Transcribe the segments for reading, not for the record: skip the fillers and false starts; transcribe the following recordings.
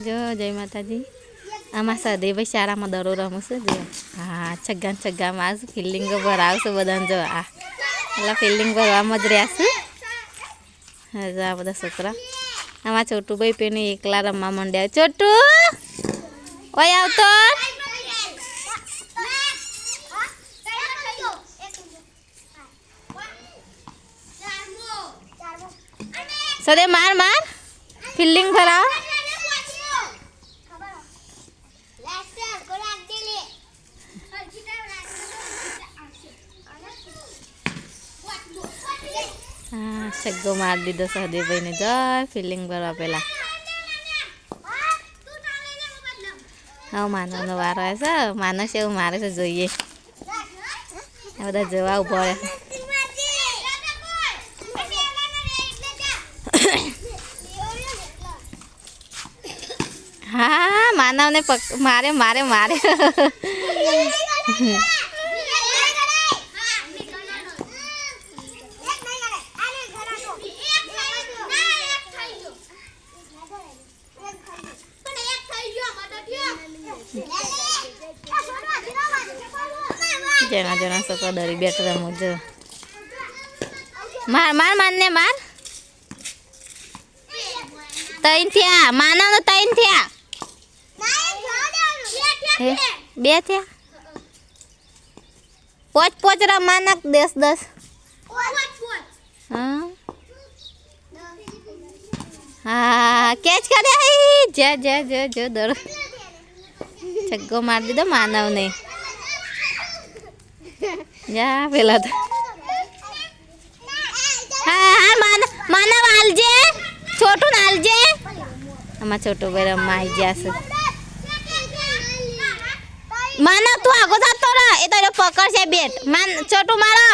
જો જય માતાજી. આમાં સદેભાઈ શાળામાં દરો રમું છું. જો હા છગ્ગા મારું ફિલ્ડિંગ ભરાવશું બધાને. જો આ એટલે ફિલ્ડિંગ ભરવામાં જ રહ્યા છું. હા જો આ બધા છોકરા. આમાં છોટુભાઈ પેને એકલા રમવા માંડ્યા. છોટું ઓય આવતો સદે માર ફિલ્ડિંગ ભરાવ. હા છગ્ગો મારી દીધો સહદેવભાઈને. જો ફિલ્ડિંગ ભરવા પેલા હવે માનવનો વારો આવે છે. માનવ છે એવું મારે છે જોઈએ. આ બધા જવા ઉભો રહે. હા માનવને મારે મારે મારે જણા છોકરા દરી બેઠ રમો. જો માર માર માનને માર. તૈન થયા માનવ નો તૈન થયા. બે થયા. પોચ રમવાના 10 હા કેચ કરે. જો દરો છગ્ગો મારી દીધો માનવને. જા પેલા તો હા માનવ હાલજે. છોટું હાલજે. આમાં છોટું ભાઈ રમવા આવી ગયા છે. માનવ તું આગો જતો રહે. એ તો પકડશે બેટ. છોટું મારો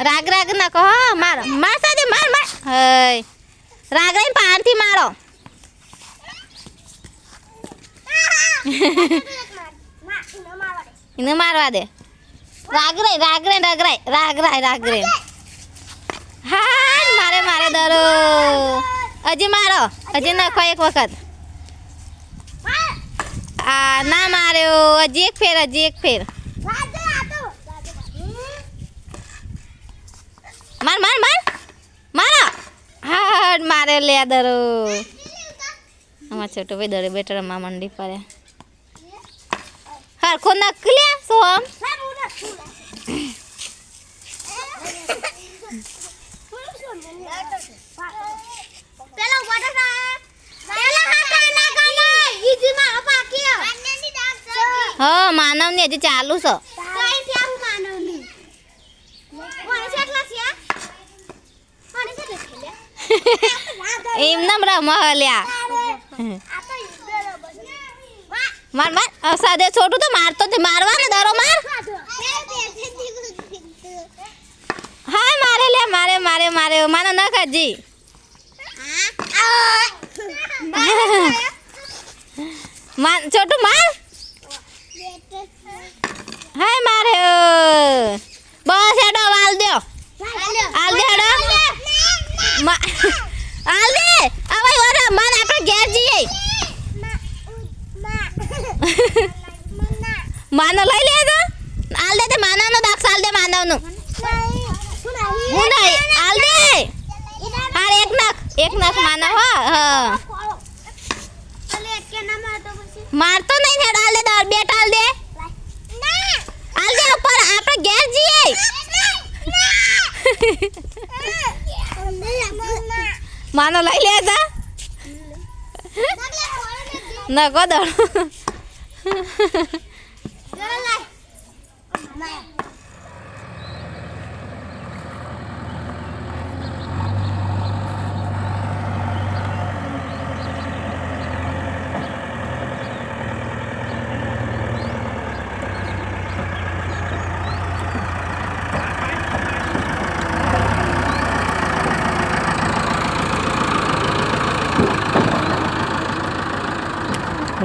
રાગ ના કહો. મારો માર સાથે માર હય રાગ રાઈ પારથી મારો. એને મારવા દે. રાગ રાઈ હા મારે દરો. હજી મારો. હજી નાખો એક વખત. આ ના માર્યો. હજી એક ફેર મારો. હા મારે લે દરો. આમાં છોટો ભાઈ દરે બેઠો રમવા મંડી પડે. હરખો નક લે સોમ. હા માનવ ની હજી ચાલુ છે. એમને રમલ્યા માર સાદે છોટું તો મારતો મારવાનું દરો માર. હા મારે લે મારે માનો ન ખાજી. છોટું માર. હા મારે બસ હેડો હાલ દે હેડો હાલ દે. હવે ઓરે મન આપણે ઘેર જઈએ. માનો લઈ લે તો હાલ દે. માનવનો દાક્ષ હાલ દે. માનવનું હું નહીં હાલ દે. હાર એક નખ માનવ. હા મારતો નહીં. હેડ હાલ દે. બેટ હાલ દે. હાલ દે ઉપર આપણે ઘેર જઈએ. માનો લઈ લે તા નકો દળ.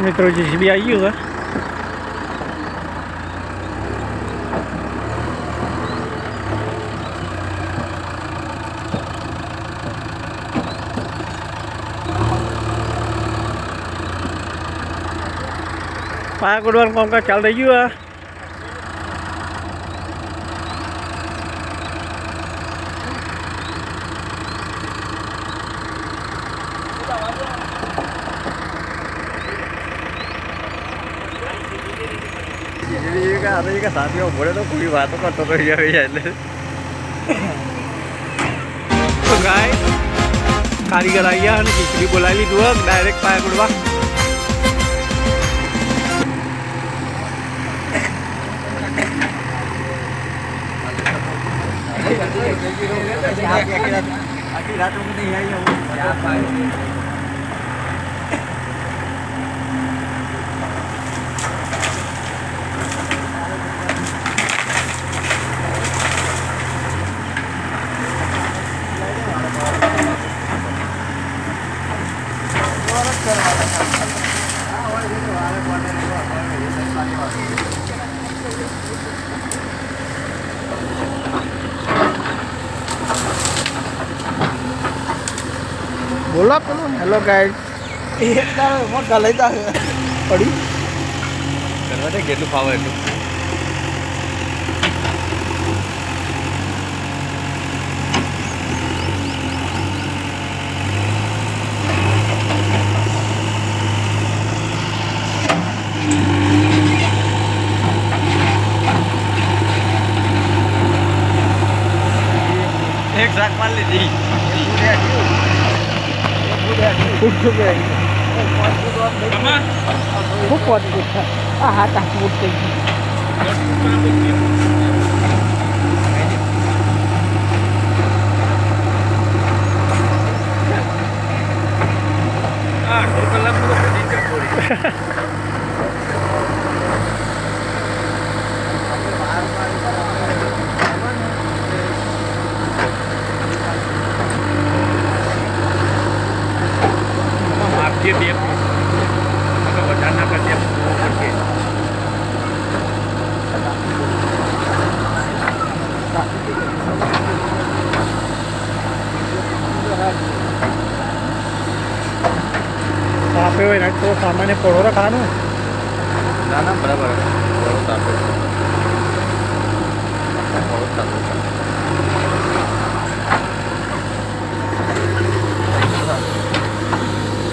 મિત્રો જીસીબી આવી ગયું. પાયા ગોડવાનું કામકાજ ચાલુ થઈ ગયું. સાથીઓ ભળે તો કોઈ વાતો કરતો તો એટલે તો ગાય કારીગર આવી ગયા અને ખીચડી બોલાવી લીધું ડાયરેક્ટ પાયા ગોડવા. આખી રાત નહીં આવી. બોલા પેલું હેલો ગાઈડ એક તારે મોટા લઈ તા પડી કરવા દે કેટલું ફાવે એટલું. એક શાક માર લીધી. ખૂબ હાથ ફૂટ થઈ ગઈ. તાપે હોય ને તો સામાન્ય પરોરા ખાવાનું. ના ના બરાબર પરોરો તાપે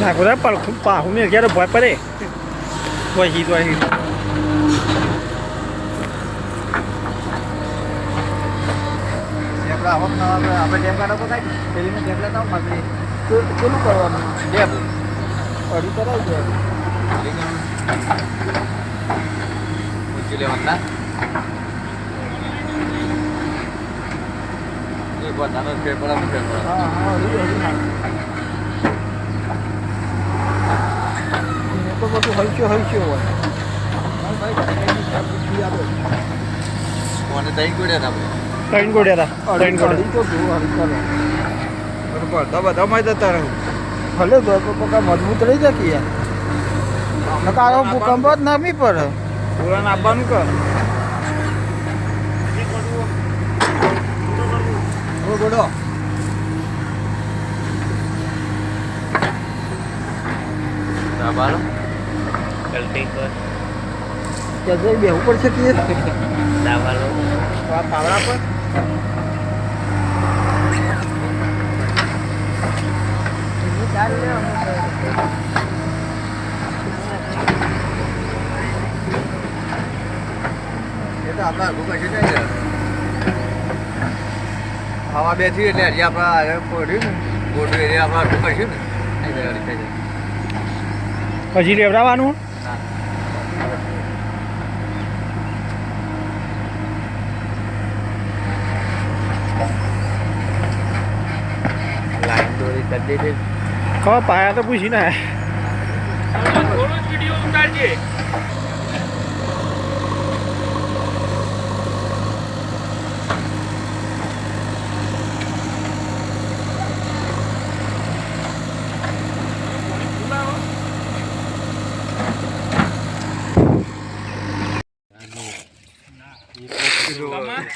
નાખો પાહું મેં ક્યારે ભય પડે વહી તો અહીં આપણે ડેમ કાઢો તો થાય પેલીને ડેમ લેતા આવું માગણી કેટલું કરવાનું ડેમ અડી કરાવી દે પૂછી લેવાના એક વાર નાનો પેપર હા હા તો બધું હલક્યો હોય કોને ત્રણ ગોડ્યા હતા બધા માં જતા રહું ભલે તો પકા મજબૂત રહી જાય કે યાર કારો ભૂકંપ જ નામી પડે પુરાણ આપવાનું કર ગોડો બેહવું પડશે કે પાવડા પર હવા બેઠી એટલે હજી આપણા પડ્યું ને મોટું એરિયા આપણા ટૂંકશું ને હજી લેવડાવવાનું લાઈન દોરી કરી દીધી ખબર પાયા તો પૂછી ને વિડીયો ઉતારજે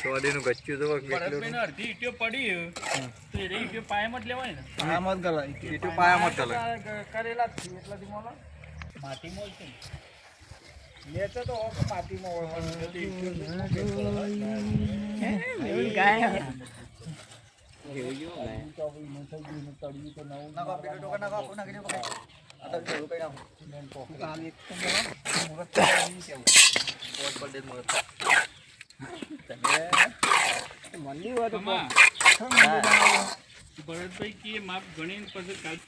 સોડીનું ગચ્ચું તો અડધી ઈટીઓ પડી તો એ ઈટીઓ પાયામાં જ લેવાય ને પાયામાં જ ગલાય ઈટીઓ પાયામાં જ ગલાય કરેલા જ એટલાથી મોલા માટી મોલ છે ભરતભાઈ કે માપ ગણીને પછી કાલ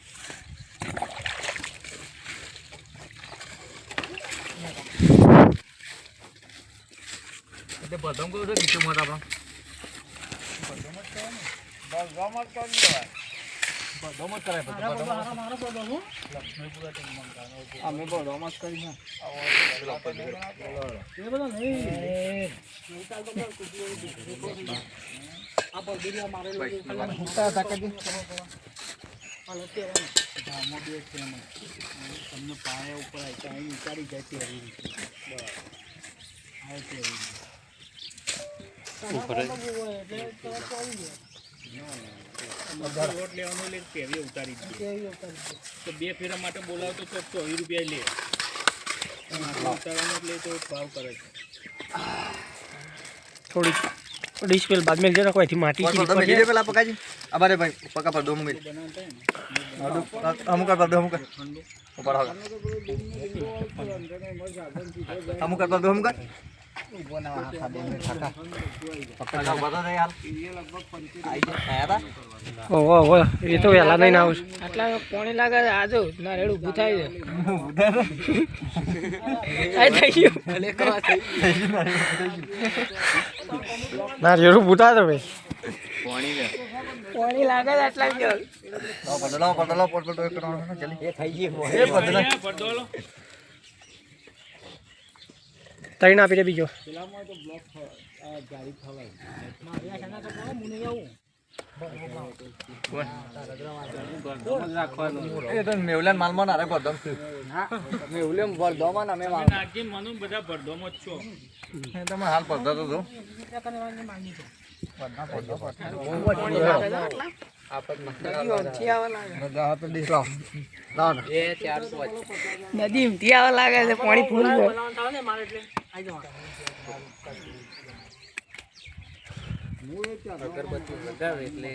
બધામ કહું છું નીચે મોટા આપણા તમને પાયા ઉપર વિચારી જાય લોટ લેવાનો એટલે કેવી ઉતારી તો 2 ફેરા માટે બોલાવો તો 24 રૂપિયા લે ઉતારવાનો એટલે તો ભાવ કરે છે થોડી ડિસ્પ્લે बाद में जरा कोई थी माटी की तो मिले पहला पकाजी अबारे भाई पका पर दो मिल हम कर दो हम कर ऊपर होगा हम कर दो हम कर बना खादे में खाका पकड़ बता दे यार ये लगभग 25 आई आया था ओ ये तो वेला नहीं ना आटला पानी लागे आजो ना रेड ઊભું થાય છે આઈ થઈ ગયું લેકવા થઈ ના રેડ ઊભું થાય તો ભાઈ પાણી લાગે આટલા જ બદલાવ પોટ કરવાનો જલ્દી એ થઈ ગઈ એ બદલાવ તઈને આપી દે બીજો પેલામાં તો બ્લોક ગાડી થવાય માર્યા છે ના તો મુને આવું એ તો મેવલાન માલમાં ના રે બદમ મેવલેમ વરદોમાં અમે નાખી મનુ બધા ભરદોમાં જ છો તમે હાલ પડતા તો નદી ઊંધી આવવા લાગે છે પાણી ફૂલ અગરબત્તી લગાવે એટલે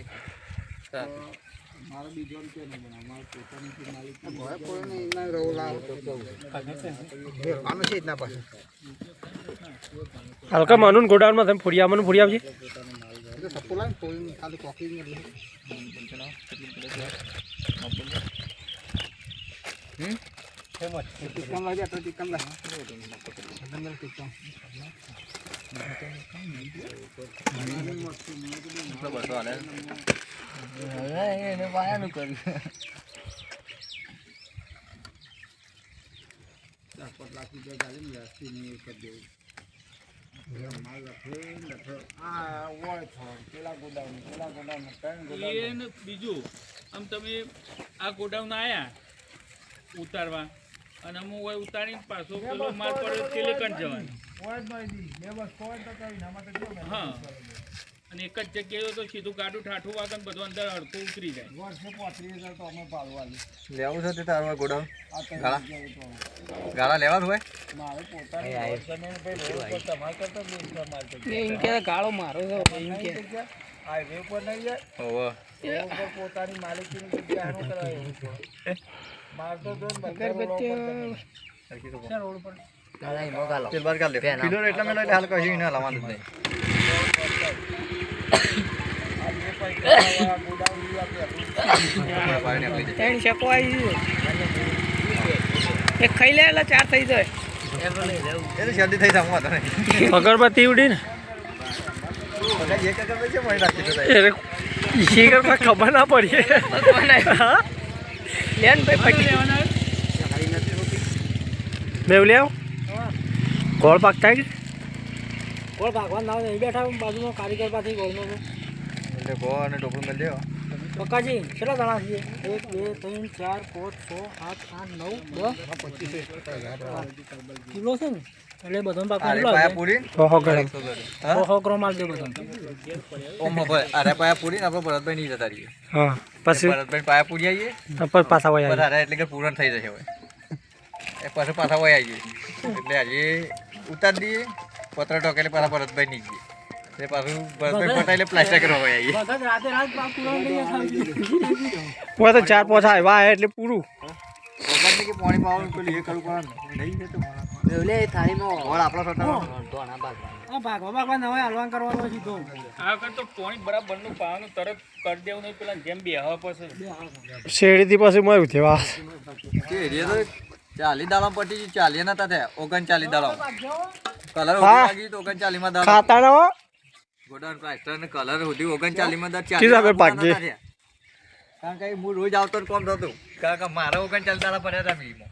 હલકા માનું ગોડાઉનમાં તમે ફોડી આવજે એને વાયાનું કર્યું બીજું આમ તમે આ ગોડાઉન આયા ઉતારવા અને અમુક હોય ઉતારીને પાછો પેલો માલ પડ્યો તે લેકન જવાનું હા અને એક જ જગ્યાએ તો સીધું ગાડું ઠાઠું વાગે ને બધું અંદર હડકું ઉતરી જાય લેવું છે તે તારું ગોડાઉન ગાળા લેવા હોય ગાળો મારો હાઈવે પર નહીં જાય પોતાની માલિકીની જગ્યા મારતો જો રોડ પર તેલ બાર કાઢ લે કિલો એટલા મેલો એટલે હાલ કશું ના લાવવાનું નહીં ત્રણ શકો આવી એક ખાઈ લે એટલે 4 થઈ જાય એ તો શરદી થઈ જાવ વાતો નહીં અગરબત્તી ઉડી ને એક અગરબત્તી છે મળી રાખી તો શીખર કોઈ ખબર ના પડી લેન ભાઈ ફટી મેવ લે ગોળ પાકતા કે ગોળ પાકવા ના નહીં બેઠા બાજુમાં કારીગર પાછી ગોળનો એટલે ગો અને ટોપલું મેળ દેવો પક્કાજી કેટલા દાણા છે 1 2 3 4 5 6 8 9 10 કિલો છે ને એટલે બધો પાયા પૂરી 100 ગ્રામ આલ દે બધો ઓમ ભાઈ અરે પાયા પૂરી આપણે ભરતભાઈ નહીં જતા રહીએ હા પછી ભરતભાઈ પાયા પૂરી આવીએ પાછા હોય બધા એટલે કે પૂરણ થઈ જશે હવે એ પાછું પાછા વહી આવી એટલે હજી ઉતારી દઈએ પતરા ટોકેલે પાછા ભરતભાઈ ની જઈએ તે પાછું ભરતભાઈ પટાઈ એટલે પ્લાસ્ટર કરવા વહી આવીએ વખત રાતે રાત પાક પૂરા લઈએ ખાલી હું તો 4-5 આવ્યા એટલે પૂરું વખત કે પાણી પાવાનું પેલું એ કરવું પડે નહીં જતું ઓલે થાળીમાં વળ આપણો છોટા આ ભાગવા નવા હલવાન કરવાનો સીધો આ વખત તો પાણી બરાબરનું પાવાનું તરત કરી દેવું નહીં પેલા જેમ બેહવા પછી શેરડીથી પછી મળ્યું તેવા કે એરિયા તો 40 દાડા પટી 40 નતા થયા 39 દાડા કલર હા. લાગી તો 39 માં દાડા ખાતા ના હો ગોડાઉન પ્લાસ્ટર ને કલર સુધી 39 માં દાડા કીધું આપણે ભાગીએ. કારણ કે હું રોજ આવતો ને કોમ થતું કારણ કે મારા 39 દાડા પડ્યા હતા મીમાં